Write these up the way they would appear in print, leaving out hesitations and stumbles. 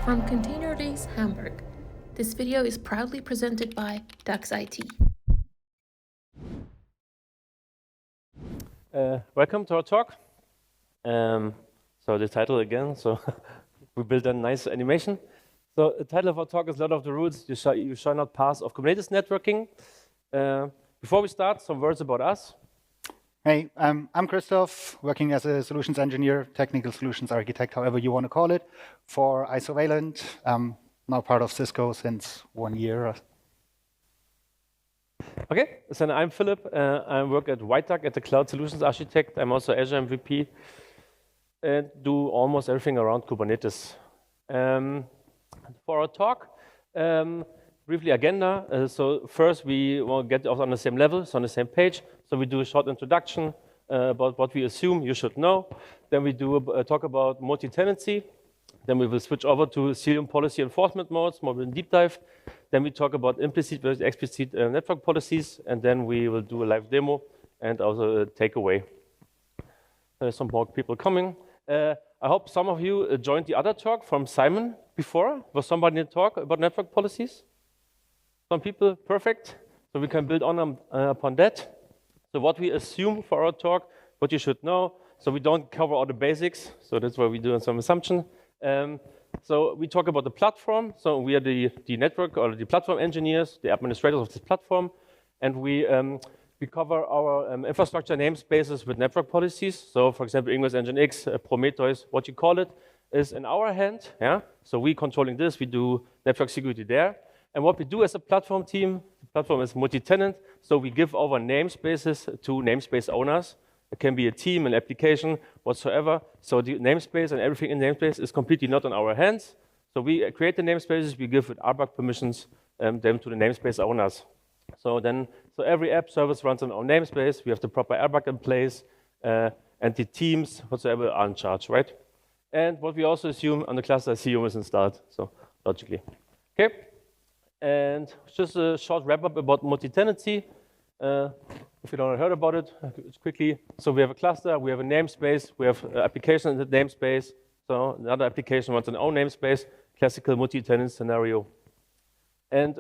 From ContainerDays Hamburg, this video is proudly presented by DAX IT. Welcome to our talk. So the title again, so we built a nice animation. So the title of our talk is Lot of the Rules you shall not pass of Kubernetes networking. Before we start, some words about us. Hey, I'm Christoph, working as a solutions engineer, technical solutions architect, however you want to call it, for Isovalent. I'm now part of Cisco since 1 year. Okay, so I'm Philip. I work at White Duck as a cloud solutions architect. I'm also Azure MVP and do almost everything around Kubernetes. For our talk, briefly agenda. So first we will get on the same level, so on the same page. So we do a short introduction about what we assume you should know. Then we do talk about multi-tenancy. Then we will switch over to Cilium policy enforcement modes, more in deep dive. Then we talk about implicit versus explicit network policies. And then we will do a live demo and also a takeaway. There's some more people coming. I hope some of you joined the other talk from Simon before. Was somebody in the talk about network policies? Some people, perfect. So we can build on upon that. So what we assume for our talk, what you should know. So we don't cover all the basics. So that's why we do some assumption. So we talk about the platform. So we are the network or the platform engineers, the administrators of this platform. And we cover our infrastructure namespaces with network policies. So for example, Ingress Nginx, Prometheus, what you call it, is in our hand. Yeah. So we controlling this, we do network security there. And what we do as a platform team, the platform is multi-tenant, so we give over namespaces to namespace owners. It can be a team, an application, whatsoever. So the namespace and everything in the namespace is completely not in our hands. So we create the namespaces, we give with RBAC permissions them to the namespace owners. So every app service runs on our namespace, we have the proper RBAC in place, and the teams whatsoever are in charge, right? And what we also assume on the cluster, Cilium is installed, so logically. Okay. And just a short wrap-up about multi-tenancy. If you don't heard about it, quickly. So we have a cluster, we have a namespace, we have application in the namespace. So another application wants an own namespace, classical multi-tenant scenario. And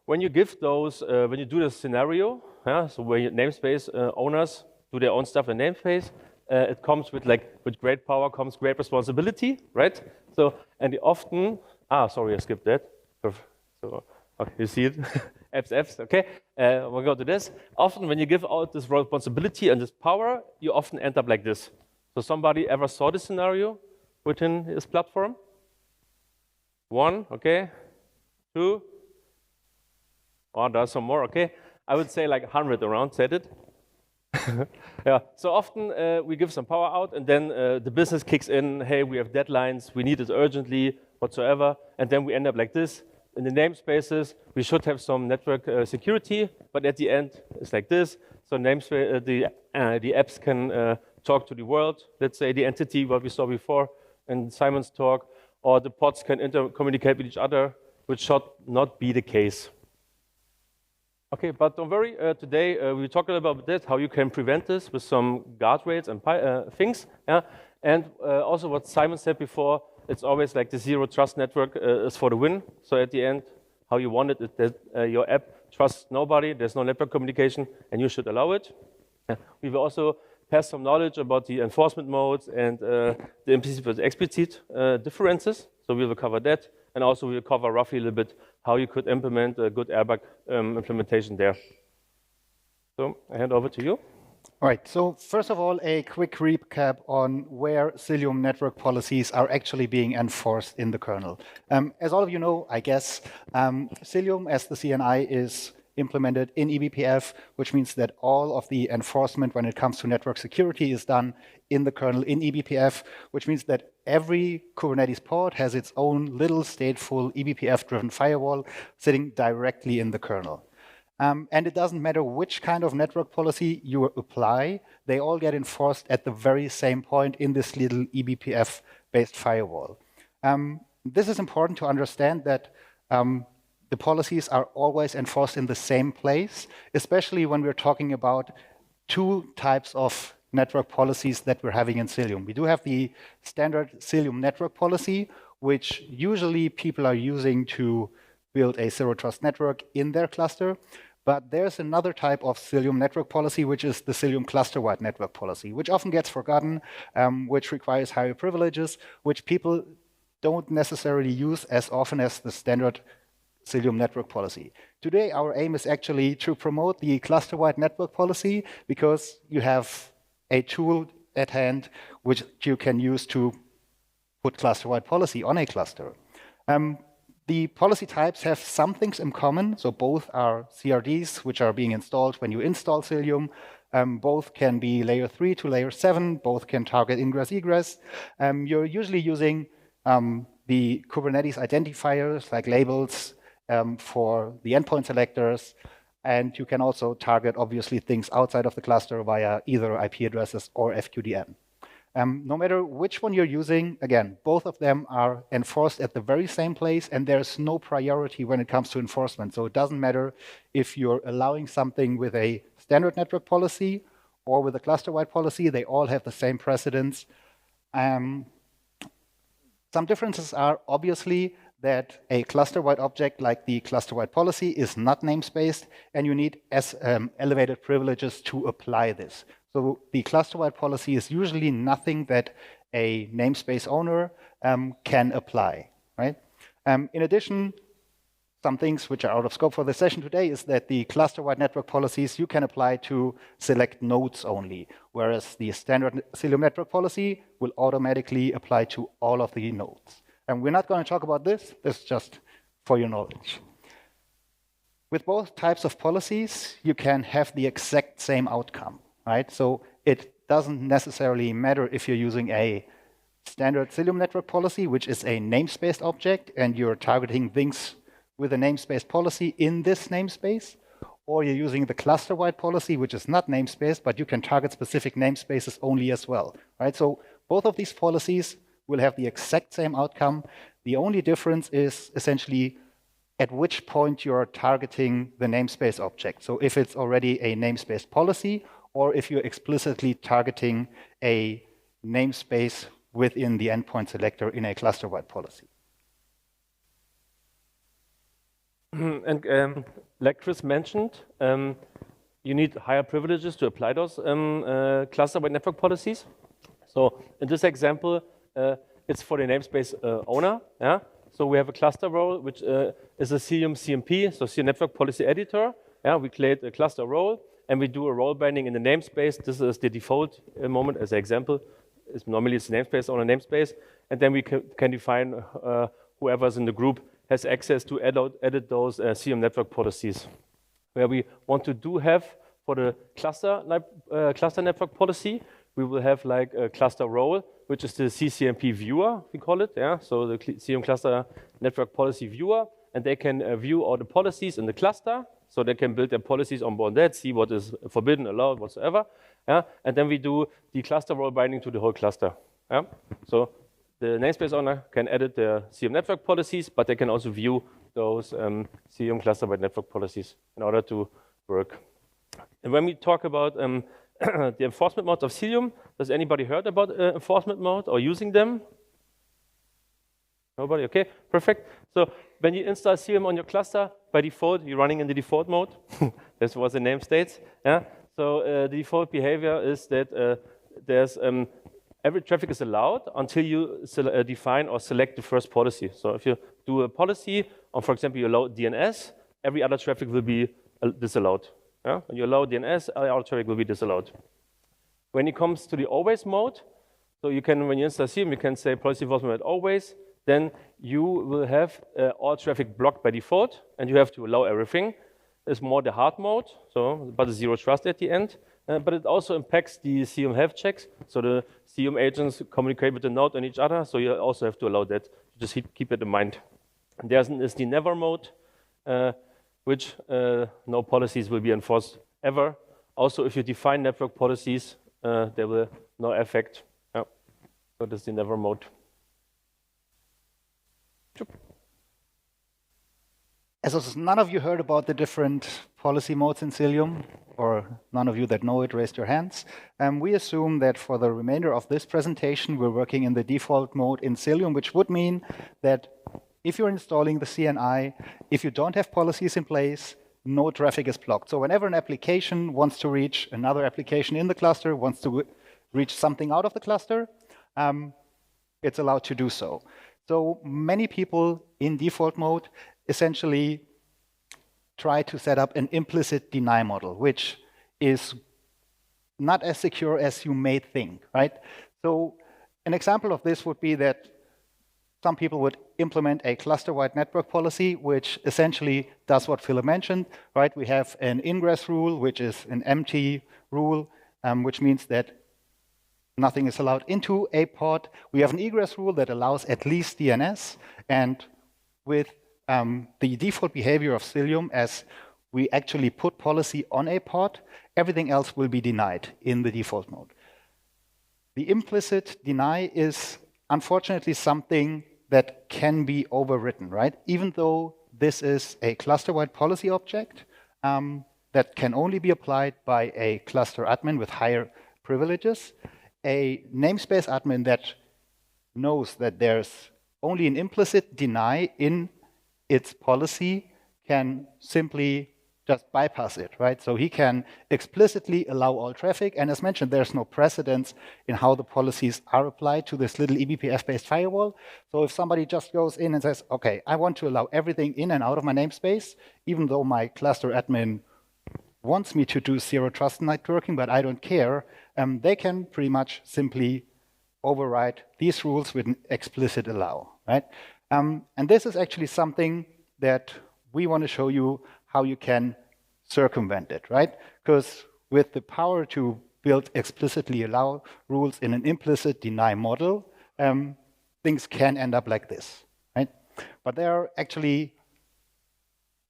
when you give those, when you do this scenario, so where your namespace owners do their own stuff in namespace, it comes with with great power comes great responsibility, right? So and often, sorry, I skipped that. So, okay, you see it, apps, okay. We'll go to this. Often when you give out this responsibility and this power, you often end up like this. So somebody ever saw this scenario within his platform? 1, okay. 2. Oh, there's some more, okay. I would say like 100 around, said it. Yeah, so often we give some power out and then the business kicks in, hey, we have deadlines, we need it urgently, whatsoever, and then we end up like this. In the namespaces, we should have some network security, but at the end, it's like this. So the apps can talk to the world, let's say the entity, what we saw before in Simon's talk, or the pods can communicate with each other, which should not be the case. Okay, but don't worry, today we're talking about this, how you can prevent this with some guardrails and things. Yeah? And also what Simon said before, it's always like the zero trust network is for the win. So at the end, how you want it is that your app trusts nobody, there's no network communication, and you should allow it. We will also pass some knowledge about the enforcement modes and the implicit versus explicit differences. So we will cover that. And also we will cover roughly a little bit how you could implement a good RBAC implementation there. So I hand over to you. All right, so first of all, a quick recap on where Cilium network policies are actually being enforced in the kernel. As all of you know, I guess, Cilium as the CNI is implemented in eBPF, which means that all of the enforcement when it comes to network security is done in the kernel in eBPF, which means that every Kubernetes pod has its own little stateful eBPF-driven firewall sitting directly in the kernel. And it doesn't matter which kind of network policy you apply, they all get enforced at the very same point in this little eBPF-based firewall. This is important to understand that the policies are always enforced in the same place, especially when we're talking about two types of network policies that we're having in Cilium. We do have the standard Cilium network policy, which usually people are using to build a zero trust network in their cluster. But there's another type of Cilium network policy, which is the Cilium Clusterwide Network Policy, which often gets forgotten, which requires higher privileges, which people don't necessarily use as often as the standard Cilium network policy. Today, our aim is actually to promote the Clusterwide Network Policy because you have a tool at hand which you can use to put clusterwide policy on a cluster. The policy types have some things in common. So both are CRDs, which are being installed when you install Cilium. Both can be layer 3 to layer 7. Both can target ingress-egress. You're usually using the Kubernetes identifiers like labels for the endpoint selectors. And you can also target, obviously, things outside of the cluster via either IP addresses or FQDN. No matter which one you're using, again, both of them are enforced at the very same place, and there's no priority when it comes to enforcement. So it doesn't matter if you're allowing something with a standard network policy or with a cluster-wide policy, they all have the same precedence. Some differences are obviously that a cluster-wide object like the cluster-wide policy is not namespaced, and you need elevated privileges to apply this. So the cluster-wide policy is usually nothing that a namespace owner can apply, right? In addition, some things which are out of scope for the session today is that the cluster-wide network policies you can apply to select nodes only, whereas the standard Cilium network policy will automatically apply to all of the nodes. And we're not going to talk about this. This is just for your knowledge. With both types of policies, you can have the exact same outcome, right? So it doesn't necessarily matter if you're using a standard Cilium network policy, which is a namespaced object, and you're targeting things with a namespaced policy in this namespace, or you're using the cluster-wide policy, which is not namespaced, but you can target specific namespaces only as well, right? So both of these policies will have the exact same outcome. The only difference is essentially at which point you're targeting the namespace object. So if it's already a namespace policy, or if you're explicitly targeting a namespace within the endpoint selector in a cluster-wide policy. And like Chris mentioned, you need higher privileges to apply those cluster-wide network policies. So in this example, it's for the namespace owner. Yeah? So we have a cluster role, which is a Cilium CMP, so Cilium Network Policy Editor. Yeah? We create a cluster role, and we do a role binding in the namespace. This is the default moment as an example. Normally it's namespace on a namespace. And then we can define whoever's in the group has access to edit those Cilium network policies. Where we want to have for the cluster network policy, we will have like a cluster role, which is the CCNP viewer, we call it. Yeah, so the Cilium cluster network policy viewer, and they can view all the policies in the cluster. So they can build their policies on board that, see what is forbidden, allowed, whatsoever. Yeah, and then we do the cluster role binding to the whole cluster. Yeah, so the namespace owner can edit the Cilium network policies, but they can also view those Cilium clusterwide network policies in order to work. And when we talk about the enforcement modes of Cilium, does anybody heard about enforcement mode or using them? Nobody? Okay, perfect. So when you install Cilium on your cluster, by default, you're running in the default mode. That's what the name states. Yeah. So the default behavior is that there's every traffic is allowed until you define or select the first policy. So if you do a policy on, for example, you allow DNS, every other traffic will be disallowed. Yeah? When you allow DNS, every other traffic will be disallowed. When it comes to the always mode, so you can, when you install Cilium, you can say policy enforcement at always, then you will have all traffic blocked by default, and you have to allow everything. It's more the hard mode, so but it's zero trust at the end. But it also impacts the Cilium health checks. So the Cilium agents communicate with the node and each other. So you also have to allow that. Just keep it in mind. And there's the never mode, which no policies will be enforced ever. Also, if you define network policies, there will no effect. Yeah. So that's the never mode. As none of you heard about the different policy modes in Cilium, or none of you that know it, raised your hands. We assume that for the remainder of this presentation, we're working in the default mode in Cilium, which would mean that if you're installing the CNI, if you don't have policies in place, no traffic is blocked. So whenever an application wants to reach another application in the cluster, wants to reach something out of the cluster, it's allowed to do so. So many people in default mode essentially try to set up an implicit deny model, which is not as secure as you may think, right? So an example of this would be that some people would implement a cluster-wide network policy, which essentially does what Philip mentioned, right? We have an ingress rule, which is an empty rule, which means that nothing is allowed into a pod. We have an egress rule that allows at least DNS, and with the default behavior of Cilium, as we actually put policy on a pod, everything else will be denied in the default mode. The implicit deny is unfortunately something that can be overwritten, right? Even though this is a cluster-wide policy object that can only be applied by a cluster admin with higher privileges, a namespace admin that knows that there's only an implicit deny in its policy can simply just bypass it, right? So he can explicitly allow all traffic. And as mentioned, there's no precedence in how the policies are applied to this little eBPF-based firewall. So if somebody just goes in and says, OK, I want to allow everything in and out of my namespace, even though my cluster admin wants me to do zero trust networking, but I don't care, they can pretty much simply override these rules with an explicit allow, right? And this is actually something that we want to show you how you can circumvent it, right? Because with the power to build explicitly allow rules in an implicit deny model, things can end up like this, right? But there are actually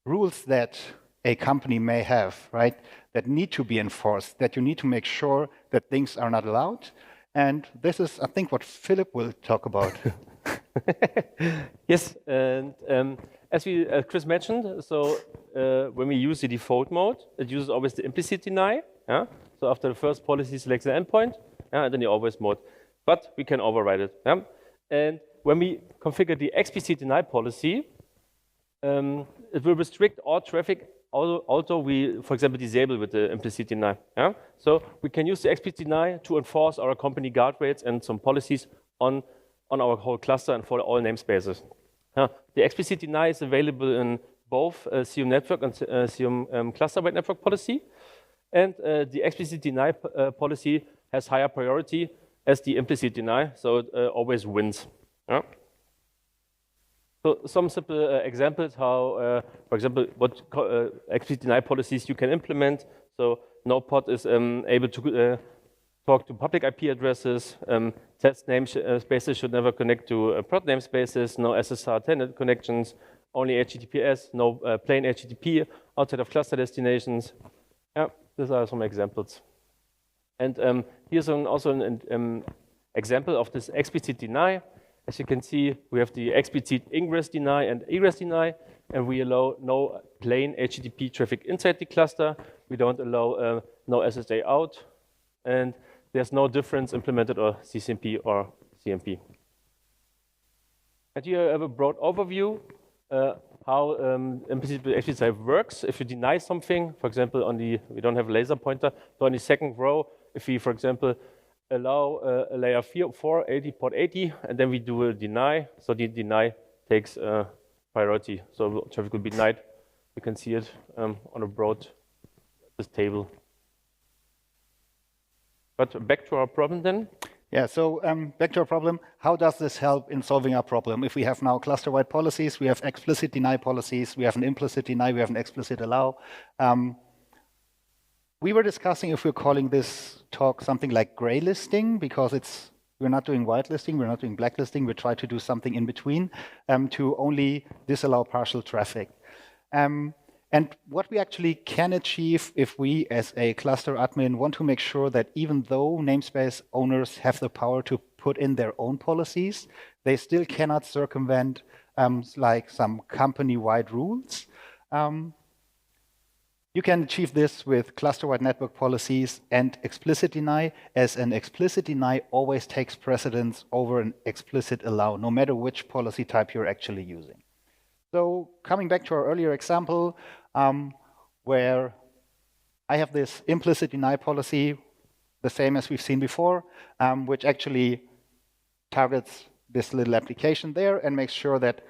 rules that a company may have, right, that need to be enforced, that you need to make sure that things are not allowed. And this is, I think, what Philip will talk about. Yes, and as Chris mentioned, so when we use the default mode, it uses always the implicit deny. Yeah? So after the first policy, select the endpoint, and then the always mode. But we can override it. Yeah? And when we configure the explicit deny policy, it will restrict all traffic, although we, for example, disable with the implicit deny. Yeah? So we can use the explicit deny to enforce our company guardrails and some policies on our whole cluster and for all namespaces. The explicit deny is available in both Cilium Network and Cilium Clusterwide Network Policy. And the explicit deny policy has higher priority as the implicit deny, so it always wins. Yeah? So some simple examples how, for example, what explicit deny policies you can implement. So no pod is able to talk to public IP addresses. Test namespaces should never connect to prod namespaces. No SSR tenant connections. Only HTTPS. No plain HTTP outside of cluster destinations. Yeah, these are some examples. And here's also an example of this explicit deny. As you can see, we have the explicit ingress deny and egress deny, and we allow no plain HTTP traffic inside the cluster. We don't allow no SSA out, and there's no difference implemented or CCMP or CMP. And here I have a broad overview how implicit explicit works. If you deny something, for example, we don't have a laser pointer, so on the second row, if we, for example, allow a layer 4, 80, port 80, and then we do a deny, so the deny takes priority. So traffic will be denied. You can see it on a broad this table. But back to our problem then. Yeah, so back to our problem. How does this help in solving our problem? If we have now cluster-wide policies, we have explicit deny policies, we have an implicit deny, we have an explicit allow. We were discussing if we're calling this talk something like gray listing, because we're not doing white listing, we're not doing black listing, we try to do something in between to only disallow partial traffic. And what we actually can achieve if we, as a cluster admin, want to make sure that even though namespace owners have the power to put in their own policies, they still cannot circumvent like some company-wide rules. You can achieve this with cluster-wide network policies and explicit deny, as an explicit deny always takes precedence over an explicit allow, no matter which policy type you're actually using. So coming back to our earlier example, where I have this implicit deny policy, the same as we've seen before, which actually targets this little application there and makes sure that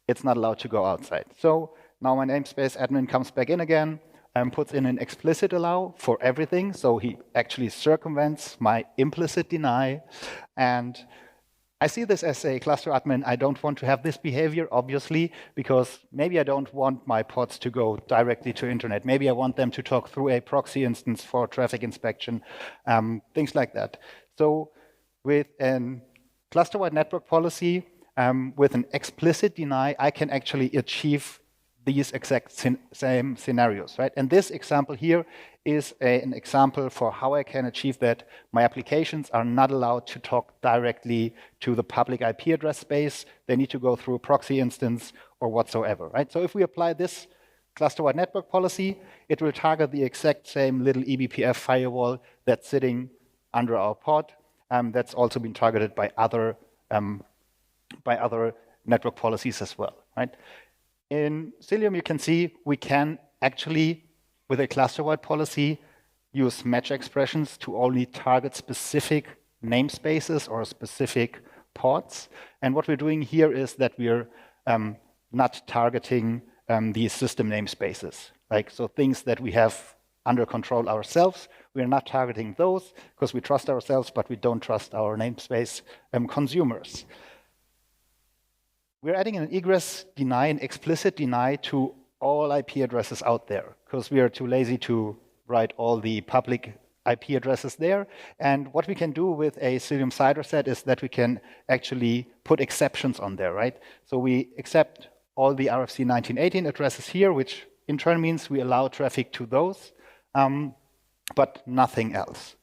it's not allowed to go outside. So now my namespace admin comes back in again and puts in an explicit allow for everything. So he actually circumvents my implicit deny. And I see this as a cluster admin. I don't want to have this behavior, obviously, because maybe I don't want my pods to go directly to internet. Maybe I want them to talk through a proxy instance for traffic inspection, things like that. So with a cluster-wide network policy, with an explicit deny, I can actually achieve these exact same scenarios, right? And this example here is an example for how I can achieve that my applications are not allowed to talk directly to the public IP address space. They need to go through a proxy instance or whatsoever, right? So if we apply this cluster-wide network policy, it will target the exact same little eBPF firewall that's sitting under our pod. That's also been targeted by other network policies as well, right? In Cilium, you can see we can actually, with a cluster-wide policy, use match expressions to only target specific namespaces or specific pods. And what we're doing here is that we're not targeting these system namespaces. Like, so things that we have under control ourselves, we're not targeting those because we trust ourselves, but we don't trust our namespace consumers. We're adding an egress deny, an explicit deny to all IP addresses out there because we are too lazy to write all the public IP addresses there. And what we can do with a Cilium CIDR set is that we can actually put exceptions on there, right? So we accept all the RFC 1918 addresses here, which in turn means we allow traffic to those, but nothing else.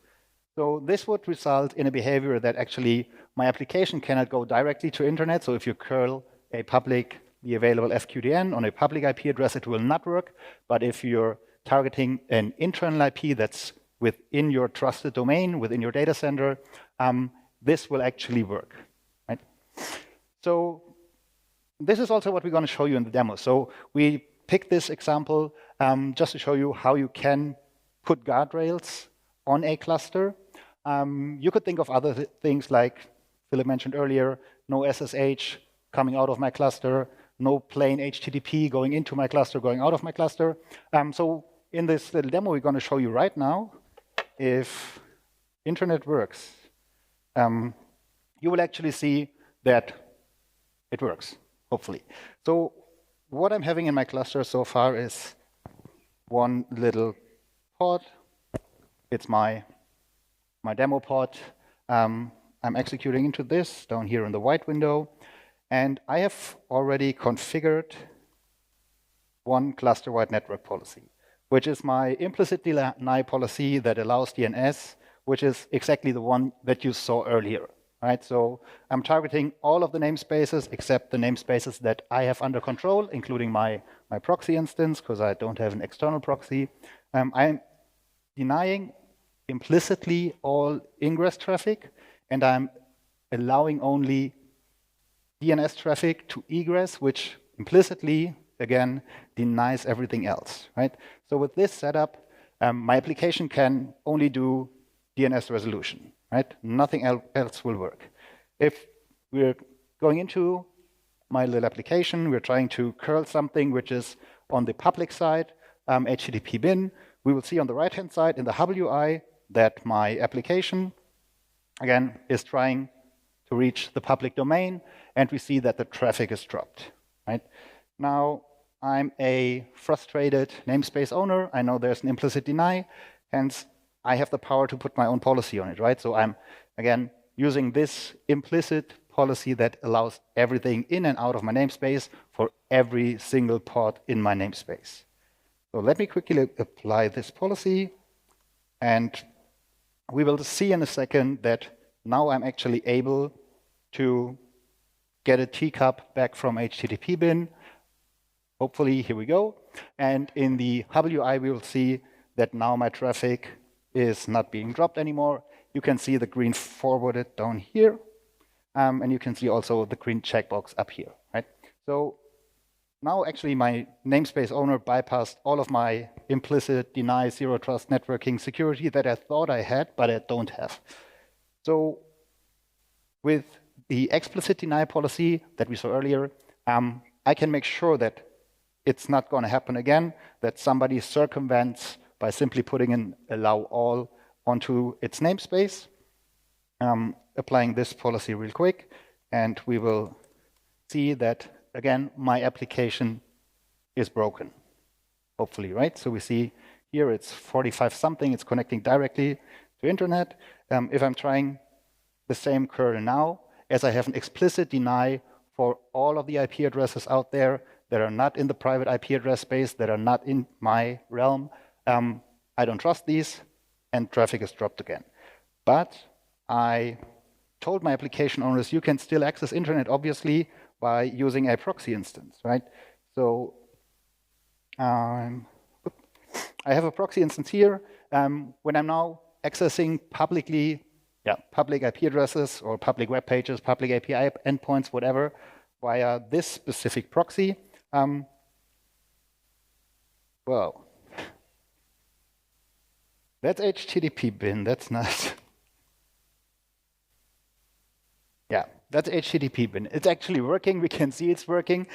So this would result in a behavior that actually my application cannot go directly to internet. So if you curl a publicly available FQDN on a public IP address, it will not work. But if you're targeting an internal IP that's within your trusted domain, within your data center, this will actually work, right? So this is also what we're going to show you in the demo. So we picked this example just to show you how you can put guardrails on a cluster. You could think of other things like Philip mentioned earlier, no SSH coming out of my cluster, no plain HTTP going into my cluster, going out of my cluster. So in this little demo we're going to show you right now, if internet works, you will actually see that it works, hopefully. So what I'm having in my cluster so far is one little pod. It's my demo pod. I'm executing into this down here in the white window. And I have already configured one cluster-wide network policy, which is my implicit deny policy that allows DNS, which is exactly the one that you saw earlier, right? So I'm targeting all of the namespaces except the namespaces that I have under control, including my proxy instance, because I don't have an external proxy. I'm denying implicitly all ingress traffic, and I'm allowing only DNS traffic to egress, which implicitly, again, denies everything else, right? So with this setup, my application can only do DNS resolution, right? Nothing else will work. If we're going into my little application, we're trying to curl something which is on the public side, HTTP bin, we will see on the right-hand side in the WI that my application, again, is trying to reach the public domain, and we see that the traffic is dropped, right? Now, I'm a frustrated namespace owner. I know there's an implicit deny, hence I have the power to put my own policy on it, right? So I'm, again, using this implicit policy that allows everything in and out of my namespace for every single pod in my namespace. So let me quickly apply this policy, and we will see in a second that now I'm actually able to get a teacup back from HTTP bin. Hopefully, here we go. And in the WI, we will see that now my traffic is not being dropped anymore. You can see the green forwarded down here. And you can see also the green checkbox up here, right? So now actually my namespace owner bypassed all of my implicit deny zero trust networking security that I thought I had, but I don't have. So with the explicit deny policy that we saw earlier, I can make sure that it's not going to happen again, that somebody circumvents by simply putting an allow all onto its namespace. Applying this policy real quick, and we will see that, again, my application is broken, hopefully, right? So we see here it's 45 something, it's connecting directly to internet. If I'm trying the same kernel now, as I have an explicit deny for all of the IP addresses out there that are not in the private IP address space, that are not in my realm, I don't trust these, and traffic is dropped again. But I told my application owners, you can still access internet, obviously, by using a proxy instance, right? So I have a proxy instance here. When I'm now accessing public IP addresses or public web pages, public API endpoints, whatever, via this specific proxy, well, that's HTTP bin, that's not. Yeah, that's HTTP bin. It's actually working. We can see it's working.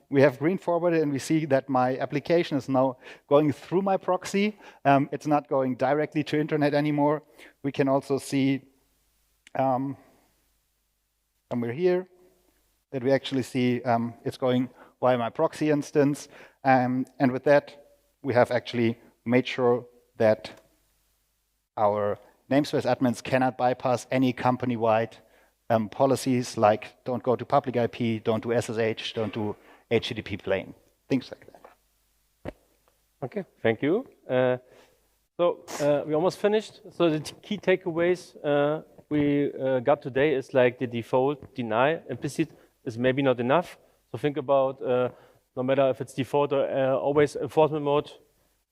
We have green forwarded, and we see that my application is now going through my proxy. It's not going directly to internet anymore. We can also see somewhere here that we actually see it's going via my proxy instance. And with that, we have actually made sure that our namespace admins cannot bypass any company-wide policies like don't go to public IP, don't do SSH, don't do HTTP plain, things like that. Okay, thank you. We almost finished. So the key takeaways we got today is like the default deny implicit is maybe not enough. So think about no matter if it's default or always enforcement mode,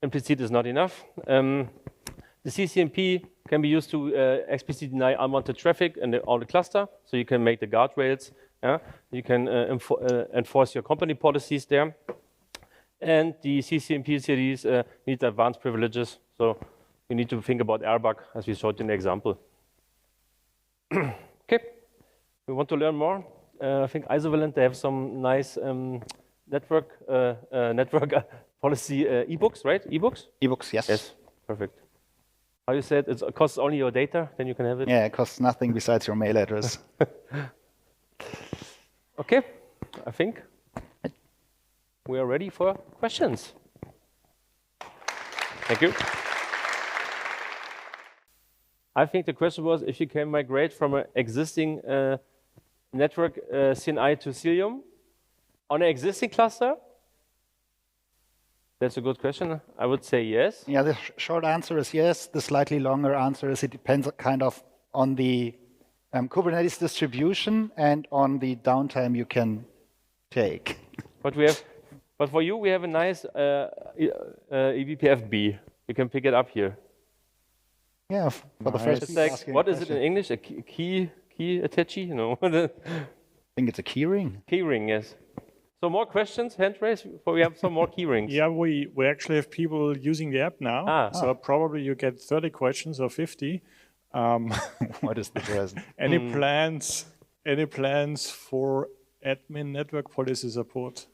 implicit is not enough. The CCNP can be used to explicitly deny unwanted traffic in all the cluster, so you can make the guardrails. Yeah? You can enforce your company policies there. And the CCNP series need advanced privileges, so you need to think about RBAC, as we showed in the example. Okay, we want to learn more. I think Isovalent, they have some nice network policy ebooks, right? Ebooks? Ebooks, yes. Yes, perfect. How you said it costs only your data, then you can have it? Yeah, it costs nothing besides your mail address. Okay, I think we are ready for questions. Thank you. I think the question was if you can migrate from an existing network CNI to Cilium on an existing cluster. That's a good question. I would say yes. Yeah, the short answer is yes. The slightly longer answer is it depends kind of on the Kubernetes distribution and on the downtime you can take. But for you, we have a nice eBPF-B. You can pick it up here. Yeah, for the first. It's like, what is it in English? A key attache? No. I think it's a key ring. Key ring, yes. So more questions, hand raise, before we have some more key rings. Yeah, we actually have people using the app now. So probably you get 30 questions or 50. What is the present? Any plans for admin network policy support?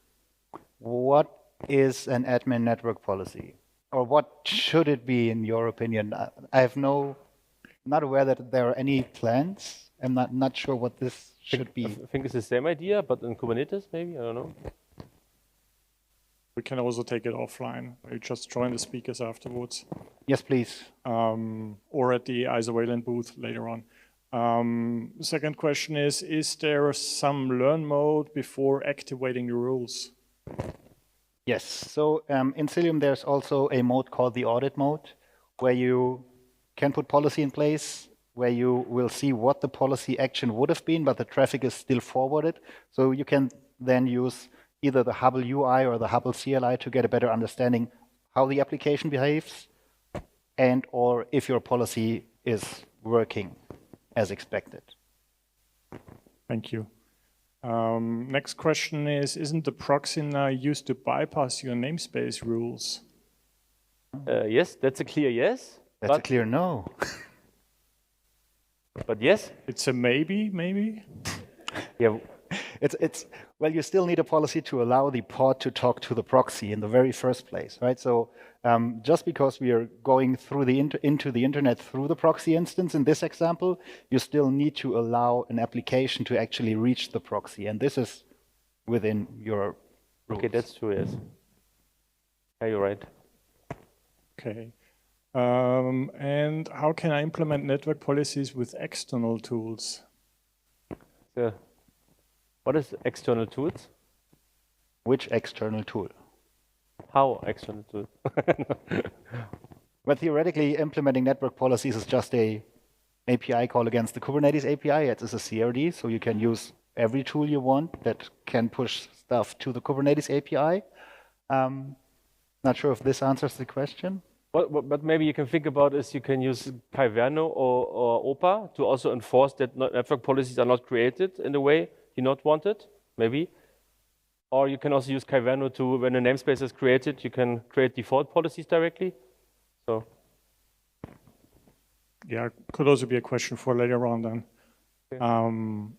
What is an admin network policy? Or what should it be in your opinion? I have not aware that there are any plans. I'm not sure what this should be. I think it's the same idea, but in Kubernetes maybe, I don't know. We can also take it offline. You just join the speakers afterwards. Yes, please. Or at the Isovalent booth later on. Second question is there some learn mode before activating the rules? Yes. So in Cilium, there's also a mode called the audit mode, where you can put policy in place, where you will see what the policy action would have been, but the traffic is still forwarded. So you can then use either the Hubble UI or the Hubble CLI to get a better understanding how the application behaves and or if your policy is working as expected. Thank you. Next question is, isn't the proxy now used to bypass your namespace rules? Yes, that's a clear yes. That's a clear no. But yes? It's a maybe? Yeah. Well, you still need a policy to allow the pod to talk to the proxy in the very first place, right? So just because we are going through into the internet through the proxy instance in this example, you still need to allow an application to actually reach the proxy, and this is within your rules. Okay, that's true, yes. Yeah, you're right. Okay. And how can I implement network policies with external tools? What is external tools? Which external tool? How external tools? Well, theoretically, implementing network policies is just a API call against the Kubernetes API. It is a CRD, so you can use every tool you want that can push stuff to the Kubernetes API. Not sure if this answers the question. But maybe you can think about is you can use Kyverno or OPA to also enforce that network policies are not created in the way you not want it, maybe. Or you can also use Kyverno to, when a namespace is created, you can create default policies directly. So. Yeah, could also be a question for later on then. Okay.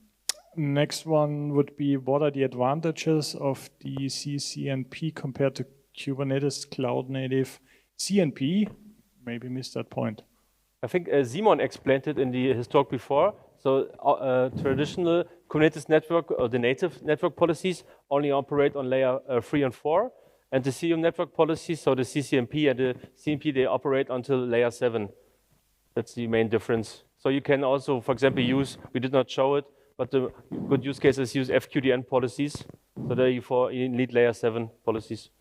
Next one would be, what are the advantages of the CCNP compared to Kubernetes Cloud Native CNP? Maybe missed that point. I think Simon explained it in the his talk before. So traditional Kubernetes network or the native network policies only operate on layer 3 and 4, and the Cilium network policies, so the CCNP and the CNP, they operate until layer 7. That's the main difference. So you can also, for example, use, we did not show it, but the good use cases use FQDN policies. So therefore you need layer 7 policies.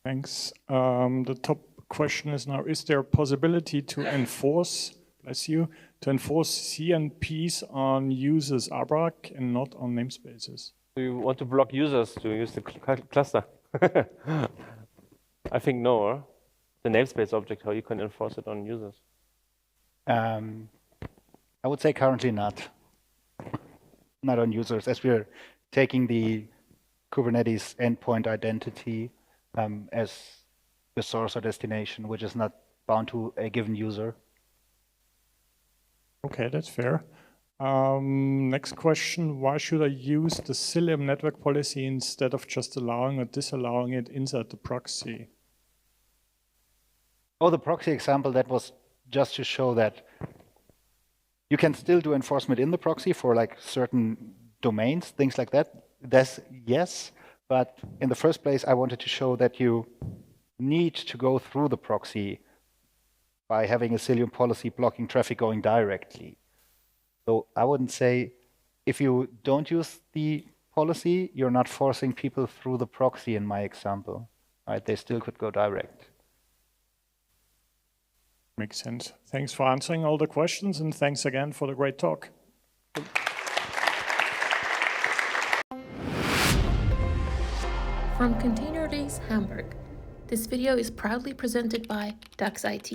Thanks. The top question is now, is there a possibility to enforce, bless you, to enforce CNPs on users RBAC and not on namespaces? Do you want to block users to use the cluster? I think no. Huh? The namespace object, how you can enforce it on users? I would say currently not. Not on users, as we're taking the Kubernetes endpoint identity as the source or destination, which is not bound to a given user. Okay, that's fair. Next question, why should I use the Cilium network policy instead of just allowing or disallowing it inside the proxy? Oh, the proxy example, that was just to show that you can still do enforcement in the proxy for like certain domains, things like that. That's yes, but in the first place, I wanted to show that you need to go through the proxy by having a Cilium policy blocking traffic going directly. So I wouldn't say if you don't use the policy, you're not forcing people through the proxy in my example, right? They still could go direct. Makes sense. Thanks for answering all the questions, and thanks again for the great talk. From ContainerDays Hamburg, this video is proudly presented by DAX IT.